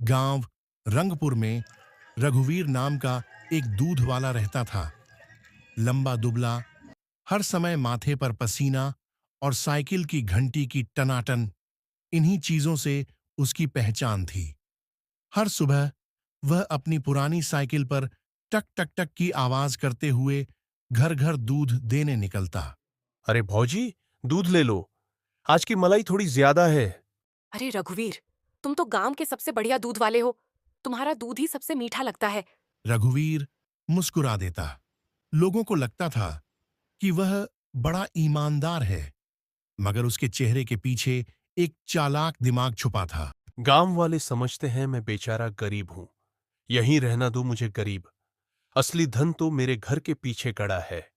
गांव रंगपुर में रघुवीर नाम का एक दूध वाला रहता था। लंबा दुबला, हर समय माथे पर पसीना और साइकिल की घंटी की टनाटन, इन्हीं चीजों से उसकी पहचान थी। हर सुबह वह अपनी पुरानी साइकिल पर टक टक टक की आवाज करते हुए घर घर दूध देने निकलता। अरे भौजी, दूध ले लो। आज की मलाई थोड़ी ज्यादा है। अरे रघुवीर, तुम तो गांव के सबसे बढ़िया दूध वाले हो। तुम्हारा दूध ही सबसे मीठा लगता है। रघुवीर मुस्कुरा देता। लोगों को लगता था कि वह बड़ा ईमानदार है, मगर उसके चेहरे के पीछे एक चालाक दिमाग छुपा था। गांव वाले समझते हैं मैं बेचारा गरीब हूं। यहीं रहना दो मुझे गरीब। असली धन तो मेरे घर के पीछे कड़ा है।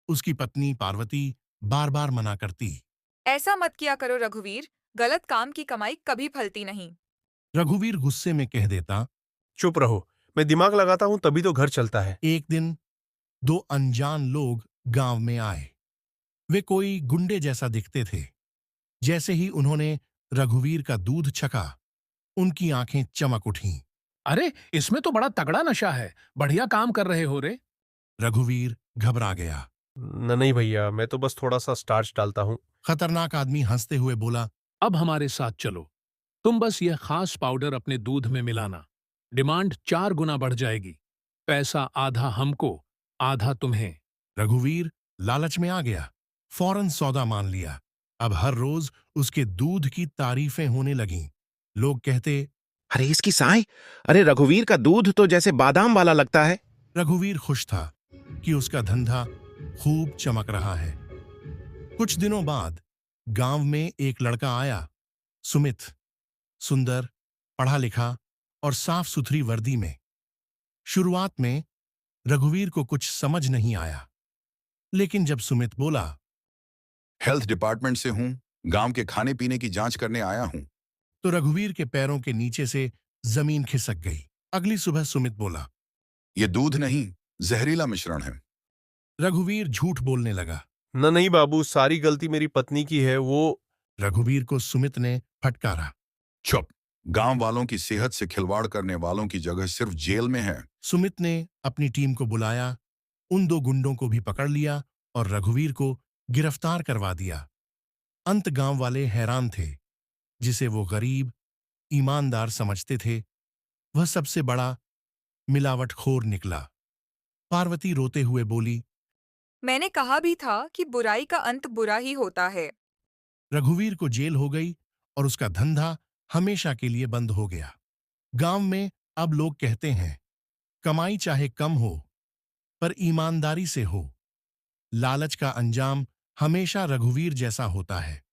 उसकी पत्नी पार्वती बार बार मना करती। ऐसा मत किया करो रघुवीर, गलत काम की कमाई कभी फलती नहीं। रघुवीर गुस्से में कह देता। चुप रहो, मैं दिमाग लगाता हूं तभी तो घर चलता है। एक दिन दो अनजान लोग गांव में आए। वे कोई गुंडे जैसा दिखते थे। जैसे ही उन्होंने रघुवीर का दूध छका, उनकी आंखें चमक उठीं। अरे, इसमें तो बड़ा तगड़ा नशा है। बढ़िया काम कर रहे हो रे। रघुवीर घबरा गया। नहीं भैया, मैं तो बस थोड़ा सा स्टार्च डालता हूं। खतरनाक आदमी हंसते हुए बोला। अब हमारे साथ चलो। तुम बस यह खास पाउडर अपने दूध में मिलाना। डिमांड 4 गुना बढ़ जाएगी। पैसा आधा हमको, आधा तुम्हें। रघुवीर लालच में आ गया। फौरन सौदा मान लिया। अब हर रोज उसके दूध की तारीफें होने लगीं। लोग कहते। अरे इसकी साई, अरे रघुवीर का दूध तो जैसे बादाम वाला लगता है। रघुवीर खुश था कि उसका धंधा खूब चमक रहा है। कुछ दिनों बाद गांव में एक लड़का आया, सुमित। सुंदर, पढ़ा लिखा और साफ सुथरी वर्दी में। शुरुआत में रघुवीर को कुछ समझ नहीं आया, लेकिन जब सुमित बोला। हेल्थ डिपार्टमेंट से हूं, गांव के खाने पीने की जांच करने आया हूं। तो रघुवीर के पैरों के नीचे से जमीन खिसक गई। अगली सुबह सुमित बोला। यह दूध नहीं, जहरीला मिश्रण है। रघुवीर झूठ बोलने लगा। नहीं बाबू, सारी गलती मेरी पत्नी की है। वो रघुवीर को सुमित ने फटकारा। चुप। गांव वालों की सेहत से खिलवाड़ करने वालों की जगह सिर्फ जेल में है। सुमित ने अपनी टीम को बुलाया, उन दो गुंडों को भी पकड़ लिया और रघुवीर को गिरफ्तार करवा दिया। अंत गांव वाले हैरान थे। जिसे वो गरीब ईमानदार समझते थे, वह सबसे बड़ा मिलावटखोर निकला। पार्वती रोते हुए बोली। मैंने कहा भी था कि बुराई का अंत बुरा ही होता है। रघुवीर को जेल हो गई और उसका धंधा हमेशा के लिए बंद हो गया। गांव में अब लोग कहते हैं, कमाई चाहे कम हो, पर ईमानदारी से हो। लालच का अंजाम हमेशा रघुवीर जैसा होता है।